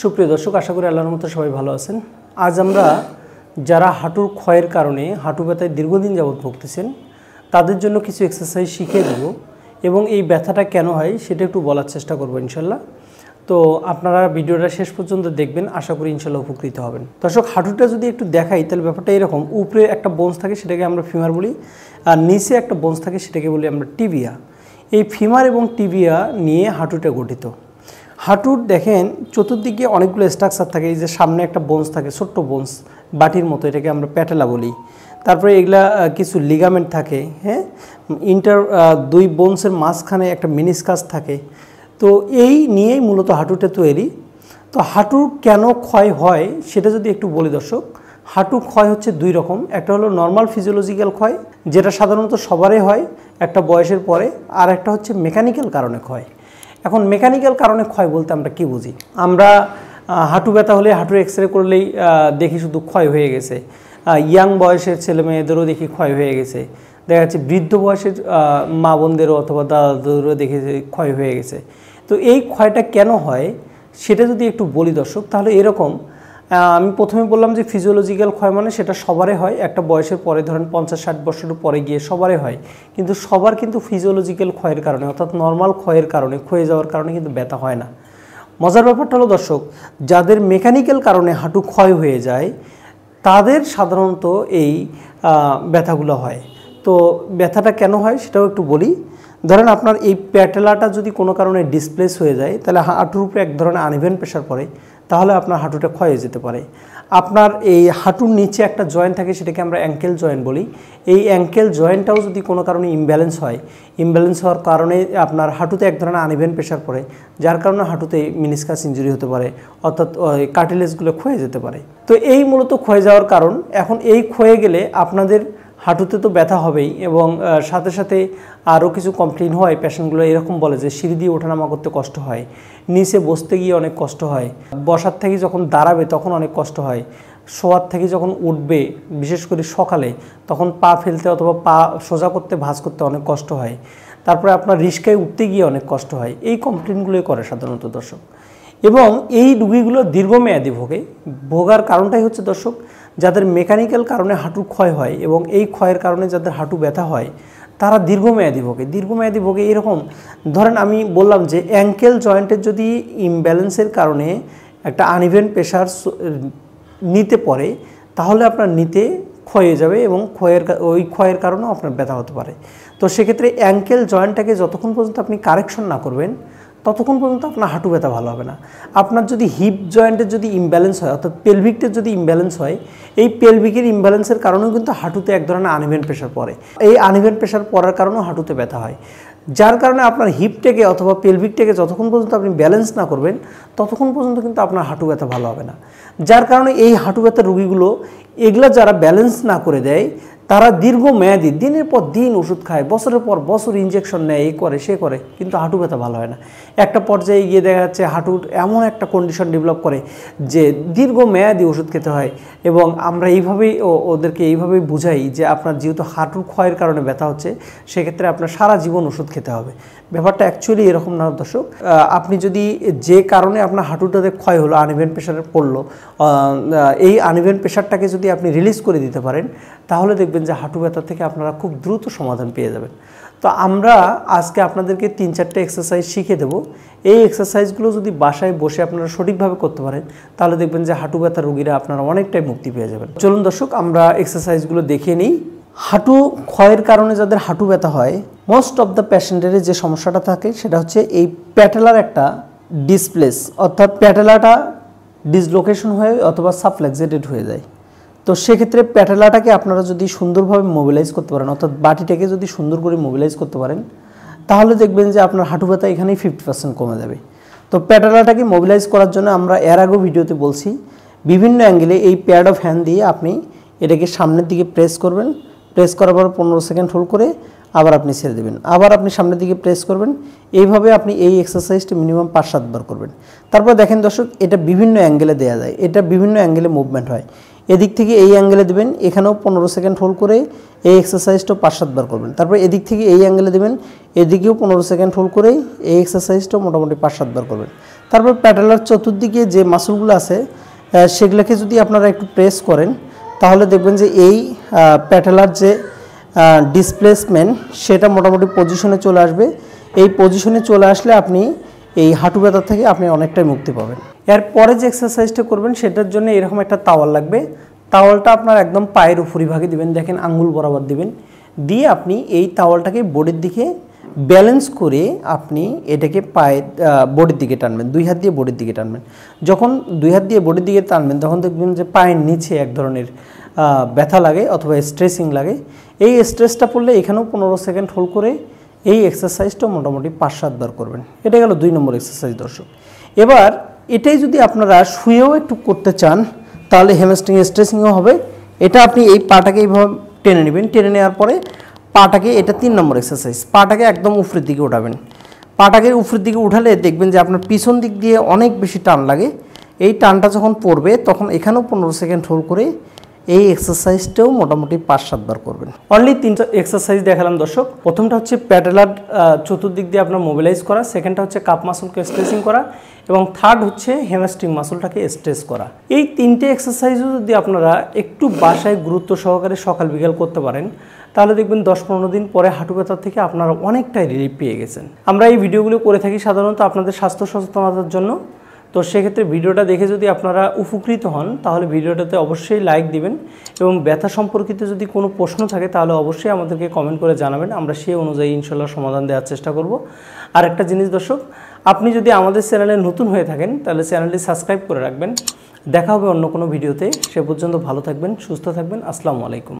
সুপ্রিয় দর্শক, আশা করি আল্লাহর মতো সবাই ভালো আছেন। আজ আমরা যারা হাঁটুর ক্ষয়ের কারণে হাঁটু ব্যথায় দীর্ঘদিন যাবৎ ভুগতেছেন তাদের জন্য কিছু এক্সারসাইজ শিখিয়ে দেব এবং এই ব্যথাটা কেন হয় সেটা একটু বলার চেষ্টা করব ইনশাল্লাহ। তো আপনারা ভিডিওটা শেষ পর্যন্ত দেখবেন, আশা করি ইনশাল্লাহ উপকৃত হবেন। দর্শক, হাঁটুটা যদি একটু দেখাই তাহলে ব্যাপারটা এরকম, উপরে একটা বোনস থাকে সেটাকে আমরা ফিমার বলি, আর নিচে একটা বোনস থাকে সেটাকে বলি আমরা টিবিয়া। এই ফিমার এবং টিবিয়া নিয়ে হাঁটুটা গঠিত। হাঁটুর দেখেন চতুর্দিকে অনেকগুলো স্ট্রাকচার থাকে। এই যে সামনে একটা বোনস থাকে, ছোট্ট বোনস বাটির মতো, এটাকে আমরা প্যাটেলা বলি। তারপরে এগুলা কিছু লিগামেন্ট থাকে, হ্যাঁ, দুই বোনসের মাঝখানে একটা মিনিসকাস থাকে। তো এই নিয়েই মূলত হাঁটুটা তৈরি। তো হাঁটুর কেন ক্ষয় হয় সেটা যদি একটু বলি দর্শক, হাঁটু ক্ষয় হচ্ছে দুই রকম। একটা হলো নর্মাল ফিজিওলজিক্যাল ক্ষয়, যেটা সাধারণত সবারই হয় একটা বয়সের পরে, আর একটা হচ্ছে মেকানিক্যাল কারণে ক্ষয়। এখন মেকানিক্যাল কারণে ক্ষয় বলতে আমরা কি বুঝি? আমরা হাঁটু ব্যথা হলে হাঁটুর এক্সরে করলেই দেখি শুধু ক্ষয় হয়ে গেছে। ইয়াং বয়সের ছেলে মেয়েদেরও দেখি ক্ষয় হয়ে গেছে। দেখা যাচ্ছে বৃদ্ধ বয়সের মা বোনদেরও অথবা দাদাদেরও দেখে ক্ষয় হয়ে গেছে। তো এই ক্ষয়টা কেন হয় সেটা যদি একটু বলি দর্শক, তাহলে এরকম, আমি প্রথমে বললাম যে ফিজিওলজিক্যাল ক্ষয় মানে সেটা সবারই হয়, একটা বয়সের পরে, ধরেন 50-60 বছরের পরে গিয়ে সবারই হয়। কিন্তু সবার কিন্তু ফিজিওলজিক্যাল ক্ষয়ের কারণে অর্থাৎ নর্মাল ক্ষয়ের কারণে, ক্ষয়ে যাওয়ার কারণে কিন্তু ব্যথা হয় না। মজার ব্যাপারটা হলো দর্শক, যাদের মেকানিক্যাল কারণে হাঁটু ক্ষয় হয়ে যায় তাদের সাধারণত এই ব্যথাগুলো হয়। তো ব্যথাটা কেন হয় সেটাও একটু বলি। ধরেন আপনার এই প্যাটেলাটা যদি কোনো কারণে ডিসপ্লেস হয়ে যায় তাহলে হাঁটুর উপরে এক ধরনের আনইভেন প্রেশার পড়ে, তাহলে আপনার হাঁটুটা ক্ষয় হয়ে যেতে পারে। আপনার এই হাঁটুর নিচে একটা জয়েন্ট থাকে সেটাকে আমরা অ্যাঙ্কেল জয়েন্ট বলি। এই অ্যাঙ্কেল জয়েন্টটাও যদি কোনো কারণে ইমব্যালেন্স হয়, ইমব্যালেন্স হওয়ার কারণে আপনার হাঁটুতে এক ধরনের আনইভেন প্রেশার পড়ে, যার কারণে হাঁটুতে মিনিসকাস ইনজুরি হতে পারে, অর্থাৎ কার্টিলেজগুলো ক্ষয়ে যেতে পারে। তো এই মূলত ক্ষয়ে যাওয়ার কারণ। এখন এই ক্ষয়ে গেলে আপনাদের হাঁটুতে তো ব্যথা হবেই এবং সাথে সাথে আরও কিছু কমপ্লেইন হয়। পেশেন্টগুলো এরকম বলে যে সিঁড়ি দিয়ে ওঠানামা করতে কষ্ট হয়, নিচে বসতে গিয়ে অনেক কষ্ট হয়, বসার থেকে যখন দাঁড়াবে তখন অনেক কষ্ট হয়, শোয়ার থেকে যখন উঠবে বিশেষ করে সকালে তখন পা ফেলতে অথবা পা সোজা করতে, ভাঁজ করতে অনেক কষ্ট হয়, তারপরে আপনার রিস্কায় উঠতে গিয়ে অনেক কষ্ট হয়। এই কমপ্লেইনগুলোই করে সাধারণত দর্শক। এবং এই রোগীগুলো দীর্ঘমেয়াদী ভোগার কারণটাই হচ্ছে দর্শক, যাদের মেকানিক্যাল কারণে হাঁটুর ক্ষয় হয় এবং এই ক্ষয়ের কারণে যাদের হাঁটু ব্যথা হয় তারা দীর্ঘমেয়াদী ভোগে। এরকম ধরেন আমি বললাম যে অ্যাঙ্কেল জয়েন্টের যদি ইমব্যালেন্সের কারণে একটা আনইভেন প্রেশার নিতে পড়ে তাহলে আপনার নিতে ক্ষয়ে যাবে এবং ওই ক্ষয়ের কারণেও আপনার ব্যথা হতে পারে। তো সেক্ষেত্রে অ্যাঙ্কেল জয়েন্টটাকে যতক্ষণ পর্যন্ত আপনি কারেকশন না করবেন ততক্ষণ পর্যন্ত আপনার হাঁটু ব্যথা ভালো হবে না। আপনার যদি হিপ জয়েন্টের যদি ইমব্যালেন্স হয় অর্থাৎ পেলভিকটের যদি ইমব্যালেন্স হয়, এই পেলভিকের ইমব্যালেন্সের কারণেও কিন্তু হাঁটুতে এক ধরনের আনইভেন প্রেশার পড়ে। এই আনইভেন প্রেশার পড়ার কারণেও হাঁটুতে ব্যথা হয়, যার কারণে আপনার হিপটাকে অথবা পেলভিকটাকে যতক্ষণ পর্যন্ত আপনি ব্যালেন্স না করবেন ততক্ষণ পর্যন্ত কিন্তু আপনার হাঁটু ব্যথা ভালো হবে না। যার কারণে এই হাঁটু ব্যথার রোগীগুলো এগুলা যারা ব্যালেন্স না করে দেয় তারা দীর্ঘমেয়াদী দিনের পর দিন ওষুধ খায়, বছরের পর বছর ইনজেকশন নেয়, এই করে সে করে, কিন্তু হাঁটু ব্যথা ভালো হয় না। একটা পর্যায়ে গিয়ে দেখা যাচ্ছে হাঁটুর এমন একটা কন্ডিশন ডেভেলপ করে যে দীর্ঘমেয়াদী ওষুধ খেতে হয়। এবং আমরা এইভাবেই ওদেরকে এইভাবেই বুঝাই যে আপনার যেহেতু হাঁটুর ক্ষয়ের কারণে ব্যথা হচ্ছে সেক্ষেত্রে আপনার সারা জীবন ওষুধ খেতে হবে। ব্যাপারটা অ্যাকচুয়ালি এরকম না দর্শক। আপনি যদি যে কারণে আপনার হাঁটুটাতে ক্ষয় হলো, আনইভেন প্রেশারে পড়লো, এই আনইভেন প্রেশারটাকে যদি আপনি রিলিজ করে দিতে পারেন তাহলে দেখবেন যে হাঁটু ব্যথা থেকে আপনারা খুব দ্রুত সমাধান পেয়ে যাবেন। তো আমরা আজকে আপনাদেরকে 3-4টা এক্সারসাইজ শিখে দেব। এই এক্সারসাইজগুলো যদি বাসায় বসে আপনারা সঠিকভাবে করতে পারেন তাহলে দেখবেন যে হাঁটু ব্যথা রোগীরা আপনারা অনেকটাই মুক্তি পেয়ে যাবেন। চলুন দর্শক, আমরা এক্সারসাইজগুলো দেখিয়ে নিই। হাঁটু ক্ষয়ের কারণে যাদের হাঁটু ব্যথা হয়, মোস্ট অফ দ্য পেশেন্টের যে সমস্যাটা থাকে সেটা হচ্ছে এই প্যাটেলার একটা ডিসপ্লেস, অর্থাৎ প্যাটেলাটা ডিসলোকেশন হয়ে অথবা সাবফ্লেক্সেটেড হয়ে যায়। তো সেক্ষেত্রে প্যাটেলাটাকে আপনারা যদি সুন্দরভাবে মোবিলাইজ করতে পারেন, অর্থাৎ বাটিটাকে যদি সুন্দর করে মোবিলাইজ করতে পারেন তাহলে দেখবেন যে আপনার হাঁটু ব্যথা এখানেই 50% কমে যাবে। তো প্যাটেলাটাকে মোবিলাইজ করার জন্য আমরা এর আগেও ভিডিওতে বলছি, বিভিন্ন অ্যাঙ্গেলে এই প্যাড অফ হ্যান্ড দিয়ে আপনি এটাকে সামনের দিকে প্রেস করবেন, প্রেস করার পর 15 সেকেন্ড হোল্ড করে আবার আপনি ছেড়ে দেবেন, আবার আপনি সামনের দিকে প্রেস করবেন। এইভাবে আপনি এই এক্সারসাইজটা মিনিমাম 5-7 বার করবেন। তারপর দেখেন দর্শক, এটা বিভিন্ন অ্যাঙ্গেলে দেওয়া যায়, এটা বিভিন্ন অ্যাঙ্গেলে মুভমেন্ট হয়। এদিক থেকে এই অ্যাঙ্গেলে দেবেন, এখানেও 15 সেকেন্ড হোল্ড করে এই এক্সারসাইজটাও 5-7 বার করবেন। তারপর এদিক থেকে এই অ্যাঙ্গেলে দেবেন, এদিকেও 15 সেকেন্ড হোল্ড করে এই এক্সারসাইজটাও মোটামুটি 5-7 বার করবেন। তারপর প্যাটেলার চতুর্দিকে যে মাসলগুলো আছে সেগুলোকে যদি আপনারা একটু প্রেস করেন তাহলে দেখবেন যে এই প্যাটেলার যে ডিসপ্লেসমেন্ট সেটা মোটামুটি পজিশনে চলে আসবে। এই পজিশনে চলে আসলে আপনি এই হাঁটু ব্যথা থেকে আপনি অনেকটাই মুক্তি পাবেন। এরপরে যে এক্সারসাইজটা করবেন সেটার জন্য এরকম একটা তাওয়াল লাগবে। তাওয়ালটা আপনার একদম পায়ের উপরিভাগে দিবেন, দেখেন আঙ্গুল বরাবর দিবেন, দিয়ে আপনি এই তাওয়ালটাকে বডির দিকে ব্যালেন্স করে আপনি এটাকে পায়ে বডির দিকে টানবেন, 2 হাত দিয়ে বডির দিকে টানবেন। যখন 2 হাত দিয়ে বডির দিকে টানবেন তখন দেখবেন যে পায়ের নিচে এক ধরনের ব্যথা লাগে অথবা স্ট্রেসিং লাগে। এই স্ট্রেসটা পড়লে এখানেও 15 সেকেন্ড হোল্ড করে এই এক্সারসাইজটা মোটামুটি 5-7 বার করবেন। এটা গেল 2 নম্বর এক্সারসাইজ দর্শক। এবার এটাই যদি আপনারা শুয়েও একটু করতে চান তাহলে হ্যামস্ট্রিং স্ট্রেচিংও হবে। এটা আপনি এই পাটাকে এইভাবে টেনে নেবেন, টেনে নেওয়ার পরে পাটাকে, এটা 3 নম্বর এক্সারসাইজ, পাটাকে একদম উপরের দিকে উঠাবেন। পাটাকে উপরের দিকে উঠালে দেখবেন যে আপনার পিছন দিক দিয়ে অনেক বেশি টান লাগে। এই টানটা যখন পড়বে তখন এখানেও 15 সেকেন্ড হোল্ড করে এই এক্সারসাইজটাও মোটামুটি 5-7 বার করবেন। অনলি 3টা এক্সারসাইজ দেখালাম দর্শক। প্রথমটা হচ্ছে প্যাটেলার চতুর্দিক দিয়ে আপনার মোবিলাইজ করা, সেকেন্ডটা হচ্ছে কাপ মাসলকে স্ট্রেচিং করা, এবং থার্ড হচ্ছে হ্যামস্ট্রিং মাসলটাকে স্ট্রেচ করা। এই 3টে এক্সারসাইজও যদি আপনারা একটু বাসায় গুরুত্ব সহকারে সকাল বিকাল করতে পারেন তাহলে দেখবেন 10-15 দিন পরে হাঁটু ব্যথা থেকে আপনারা অনেকটাই রিলিফ পেয়ে গেছেন। আমরা এই ভিডিওগুলো করে থাকি সাধারণত আপনাদের স্বাস্থ্য সচেতনতার জন্য। তো সেক্ষেত্রে ভিডিওটা দেখে যদি আপনারা উপকৃত হন তাহলে ভিডিওটাতে অবশ্যই লাইক দিবেন, এবং ব্যথা সম্পর্কিত যদি কোনো প্রশ্ন থাকে তাহলে অবশ্যই আমাদেরকে কমেন্ট করে জানাবেন, আমরা সেই অনুযায়ী ইনশাল্লাহ সমাধান দেওয়ার চেষ্টা করব। আর একটা জিনিস দর্শক, আপনি যদি আমাদের চ্যানেলে নতুন হয়ে থাকেন তাহলে চ্যানেলটি সাবস্ক্রাইব করে রাখবেন। দেখা হবে অন্য কোনো ভিডিওতে। সে পর্যন্ত ভালো থাকবেন, সুস্থ থাকবেন। আসসালামু আলাইকুম।